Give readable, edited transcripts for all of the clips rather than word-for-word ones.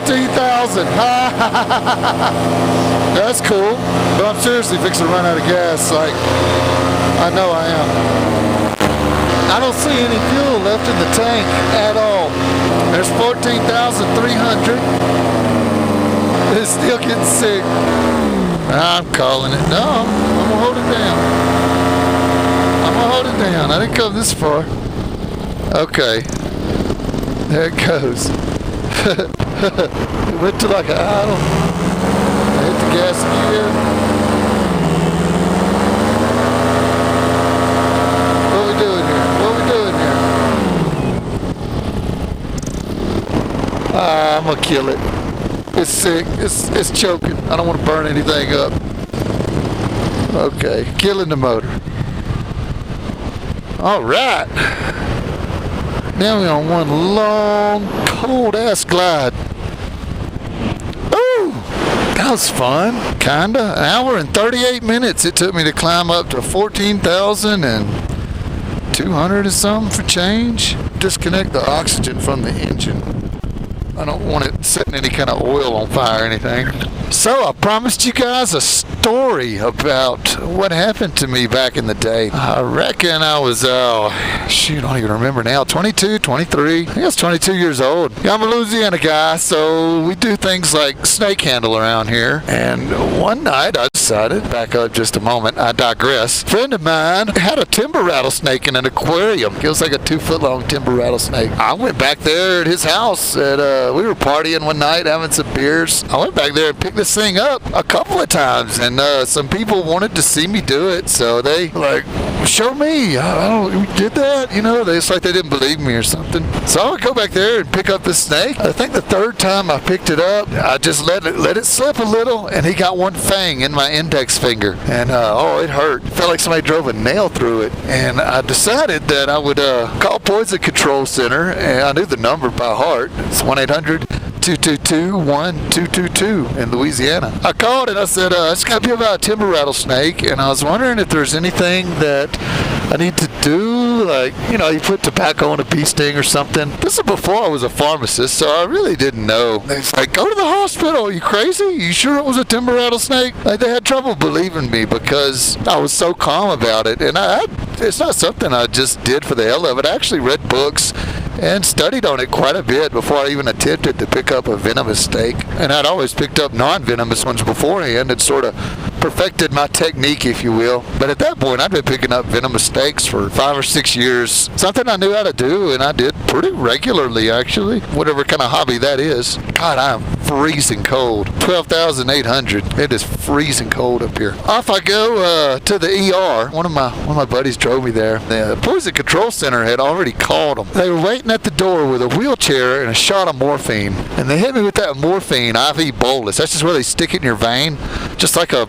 14,000. That's cool. But I'm seriously fixing to run out of gas. Like, I know I am. I don't see any fuel left in the tank at all. There's 14,300. It's still getting sick. I'm calling it. No, I'm gonna hold it down. I'm gonna hold it down. I didn't come this far. Okay. There it goes. It went to like an idle. I hit the gas again. What are we doing here? What are we doing here? I'm gonna kill it. It's sick. It's choking. I don't want to burn anything up. Okay, killing the motor. All right. Now we're on one long, cold-ass glide. Ooh, that was fun, kinda. An hour and 38 minutes it took me to climb up to 14,200 or something for change. Disconnect the oxygen from the engine. I don't want it setting any kind of oil on fire or anything. So I promised you guys a story about what happened to me back in the day. I reckon I was, shoot, I don't even remember now, 22, 23. I think I was 22 years old. Yeah, I'm a Louisiana guy, so we do things like snake handle around here. And one night I decided, back up just a moment, I digress. A friend of mine had a timber rattlesnake in an aquarium. It was like a 2-foot long timber rattlesnake. I went back there at his house and we were partying one night, having some beers. I went back there and picked this thing up a couple of times, and some people wanted to see me do it, so they like, show me. We did that, you know. It's like they didn't believe me or something. So I would go back there and pick up the snake. I think the third time I picked it up, I just let it slip a little, and he got one fang in my index finger, and it hurt. It felt like somebody drove a nail through it, and I decided that I would call Poison Control Center, and I knew the number by heart. It's 1-800-222-1222 in Louisiana. I called and I said, it's got to be about a timber rattlesnake, and I was wondering if there's anything that I need to do, like, you know, you put tobacco on a bee sting or something. This is before I was a pharmacist, so I really didn't know. It's like, go to the hospital. Are you crazy? You sure it was a timber rattlesnake? Like, they had trouble believing me because I was so calm about it, and it's not something I just did for the hell of it. I actually read books and studied on it quite a bit before I even attempted to pick up a venomous snake. And I'd always picked up non-venomous ones beforehand and sort of perfected my technique, if you will. But at that point, I'd been picking up venomous snakes for 5 or 6 years. Something I knew how to do, and I did pretty regularly, actually. Whatever kind of hobby that is. God, I'm freezing cold. 12,800. It is freezing cold up here. Off I go to the ER. One of my buddies drove me there. The Poison Control Center had already called them. They were waiting at the door with a wheelchair and a shot of morphine. And they hit me with that morphine IV bolus. That's just where they stick it in your vein. Just like a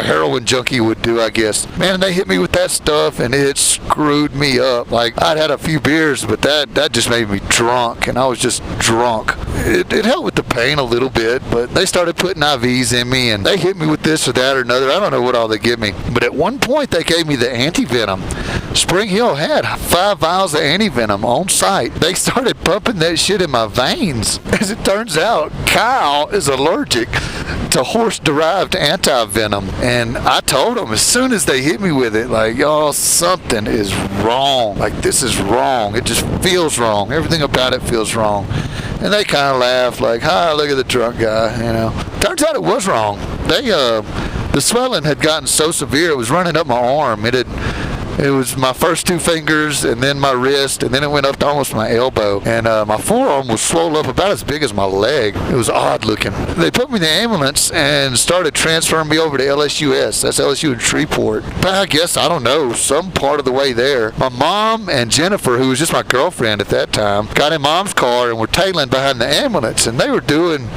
heroin junkie would do, I guess. Man, they hit me with that stuff and it screwed me up. Like, I'd had a few beers, but that just made me drunk, and I was just drunk. It helped with the pain a little bit, but they started putting IVs in me, and they hit me with this or that or another. I don't know what all they give me. But at one point, they gave me the anti-venom. Spring Hill had 5 vials of anti-venom on site. They started pumping that shit in my veins. As it turns out, Kyle is allergic to horse-derived anti-venom. And I told them as soon as they hit me with it, like, y'all, something is wrong. Like, this is wrong. It just feels wrong. Everything about it feels wrong. And they kind of laughed, like, hi, look at the drunk guy, you know. Turns out it was wrong. The swelling had gotten so severe, it was running up my arm. It was my first 2 fingers, and then my wrist, and then it went up to almost my elbow. And my forearm was swollen up about as big as my leg. It was odd looking. They put me in the ambulance and started transferring me over to LSUS. That's LSU in Shreveport. But I guess, I don't know, some part of the way there, my mom and Jennifer, who was just my girlfriend at that time, got in Mom's car and were tailing behind the ambulance. And they were doing,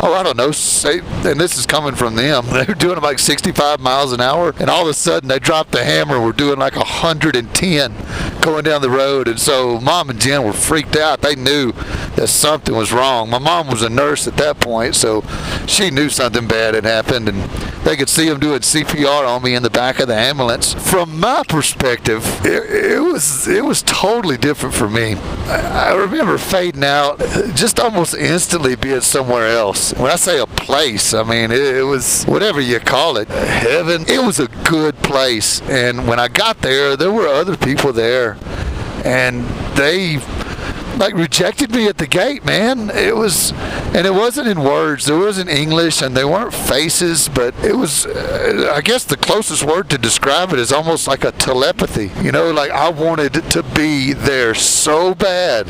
I don't know, and this is coming from them. They were doing like 65 miles an hour, and all of a sudden they dropped the hammer and were doing like 110 going down the road. And so Mom and Jen were freaked out. They knew that something was wrong. My mom was a nurse at that point, so she knew something bad had happened, and they could see him doing CPR on me in the back of the ambulance. From my perspective, it was totally different for me. I remember fading out, just almost instantly being somewhere else. When I say a place, I mean it was whatever you call it, heaven. It was a good place, and when I got there were other people there, and they like rejected me at the gate, man. It wasn't in words, there wasn't English, and they weren't faces, but it was I guess the closest word to describe it is almost like a telepathy. You know, like I wanted to be there so bad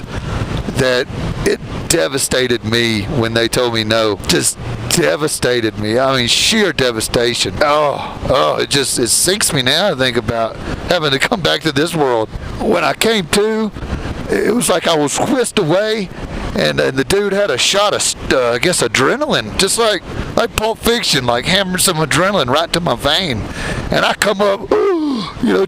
that it devastated me when they told me no. Just devastated me. I mean, sheer devastation. It sinks me now to think about having to come back to this world. When I came to, it was like I was whisked away, and the dude had a shot of, I guess, adrenaline, just like Pulp Fiction, like hammered some adrenaline right to my vein. And I come up,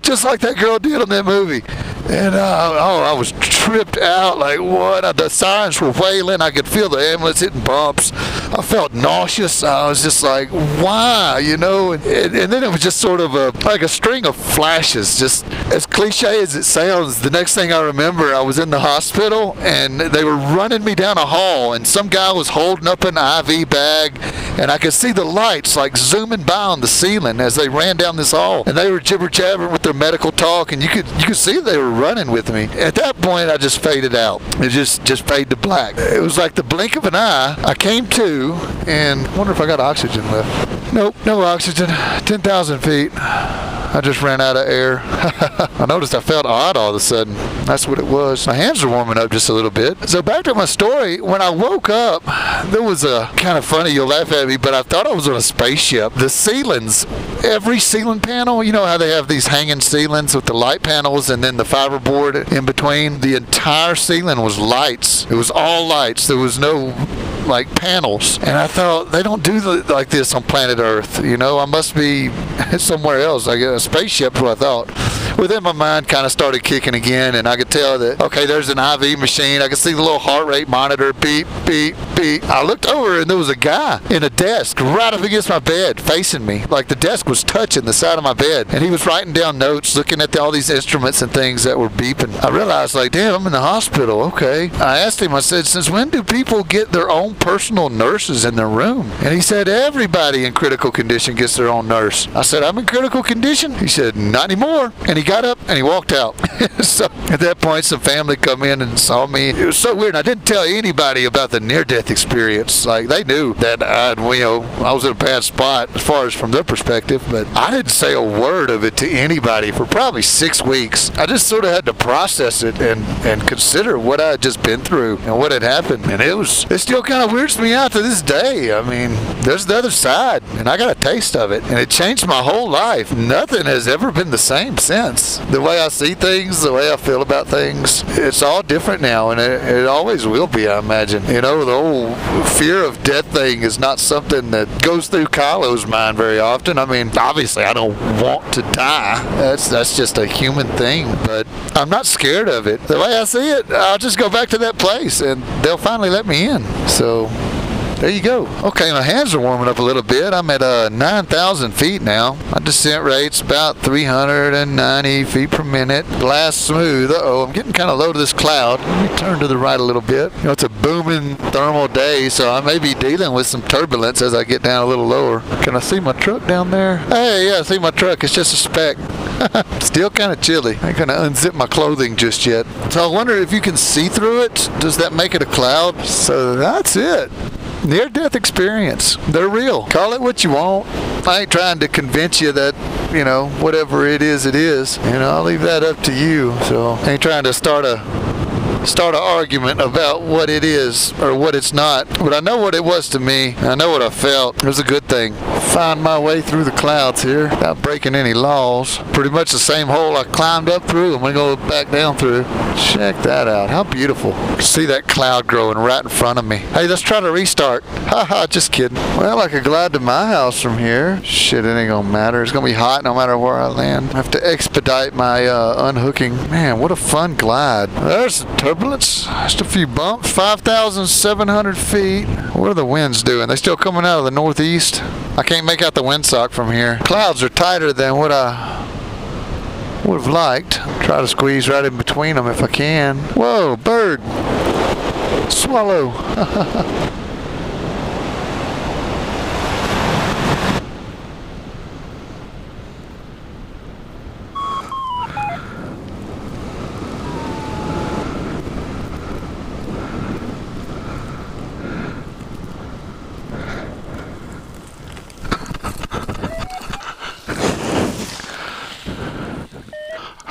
just like that girl did on that movie. And I was tripped out, like what? The sirens were wailing. I could feel the ambulance hitting bumps. I felt nauseous. I was just like, why? And then it was just sort of like a string of flashes. Just as cliche as it sounds, the next thing I remember, I was in the hospital, and they were running me down a hall, and some guy was holding up an IV bag, and I could see the lights like zooming by on the ceiling as they ran down this hall, and they were jibber-jabbering with their medical talk, and you could see they were running with me. At that point, I just faded out. It just faded to black. It was like the blink of an eye. I came to, and I wonder if I got oxygen left. Nope, no oxygen. 10,000 feet. I just ran out of air. I noticed I felt odd all of a sudden. That's what it was. My hands were warming up just a little bit. So back to my story. When I woke up, there was a kind of funny, you'll laugh at me, but I thought I was on a spaceship. The ceilings, every ceiling panel, you know how they have these hanging ceilings with the light panels and then the fiberboard in between? The entire ceiling was lights. It was all lights. There was no like panels, and I thought they don't do like this on planet Earth. I must be somewhere else. Like a spaceship, what I thought. Well, then my mind kind of started kicking again, and I could tell that, okay, there's an IV machine. I could see the little heart rate monitor, beep, beep, beep. I looked over, and there was a guy in a desk right up against my bed facing me. Like the desk was touching the side of my bed, and he was writing down notes, looking at all these instruments and things that were beeping. I realized, like, damn, I'm in the hospital. Okay. I asked him, I said, since when do people get their own personal nurses in their room? And he said, everybody in critical condition gets their own nurse. I said, I'm in critical condition? He said, not anymore. And he got up and he walked out. So at that point, some family come in and saw me. It was so weird. I didn't tell anybody about the near-death experience. Like, they knew that I was in a bad spot as far as from their perspective, but I didn't say a word of it to anybody for probably 6 weeks. I just sort of had to process it and consider what I had just been through and what had happened. And it still kind of weirds me out to this day. I mean, there's the other side, and I got a taste of it, and it changed my whole life. Nothing has ever been the same since. The way I see things, the way I feel about things, it's all different now, and it always will be, I imagine. The whole fear of death thing is not something that goes through Kylo's mind very often. I mean, obviously, I don't want to die. That's just a human thing, but I'm not scared of it. The way I see it, I'll just go back to that place, and they'll finally let me in. So there you go. Okay, my hands are warming up a little bit. I'm at 9,000 feet now. My descent rate's about 390 feet per minute. Blast smooth. I'm getting kind of low to this cloud. Let me turn to the right a little bit. It's a booming thermal day, so I may be dealing with some turbulence as I get down a little lower. Can I see my truck down there? Hey, yeah, I see my truck. It's just a speck. Still kind of chilly. I ain't gonna unzip my clothing just yet. So I wonder if you can see through it. Does that make it a cloud? So that's it. Near-death experience. They're real. Call it what you want. I ain't trying to convince you that, whatever it is, it is. I'll leave that up to you. So I ain't trying to start an argument about what it is or what it's not. But I know what it was to me. I know what I felt. It was a good thing. find my way through the clouds here without breaking any laws. Pretty much the same hole I climbed up through. I'm gonna go back down through. Check that out. How beautiful. See that cloud growing right in front of me. Hey, let's try to restart. Haha, just kidding. Well, I could glide to my house from here. Shit, it ain't gonna matter. It's gonna be hot no matter where I land. I have to expedite my unhooking. Man, what a fun glide. There's some turbulence. Just a few bumps. 5,700 feet. What are the winds doing? They still coming out of the northeast? I can't make out the windsock from here. Clouds are tighter than what I would have liked. Try to squeeze right in between them if I can. Whoa, bird. Swallow.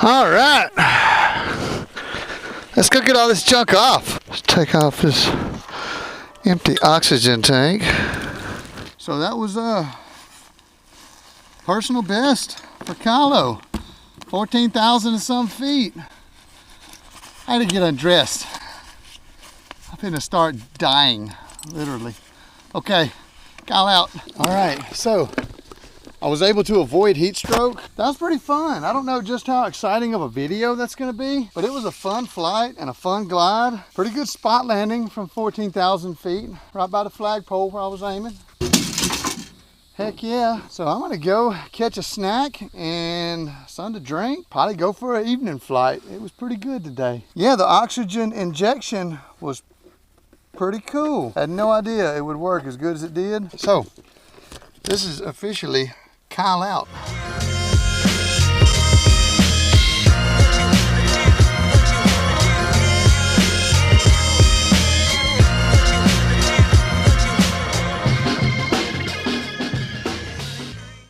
All right, let's go get all this junk off. Let's take off this empty oxygen tank. So that was a personal best for Kylo, 14,000 and some feet. I had to get undressed. I'm gonna start dying, literally. Okay, Kyle out. All right, so I was able to avoid heat stroke. That was pretty fun. I don't know just how exciting of a video that's gonna be, but it was a fun flight and a fun glide. Pretty good spot landing from 14,000 feet, right by the flagpole where I was aiming. Heck yeah. So I'm gonna go catch a snack and something to drink. Probably go for an evening flight. It was pretty good today. Yeah, the oxygen injection was pretty cool. Had no idea it would work as good as it did. So this is officially Kyle out.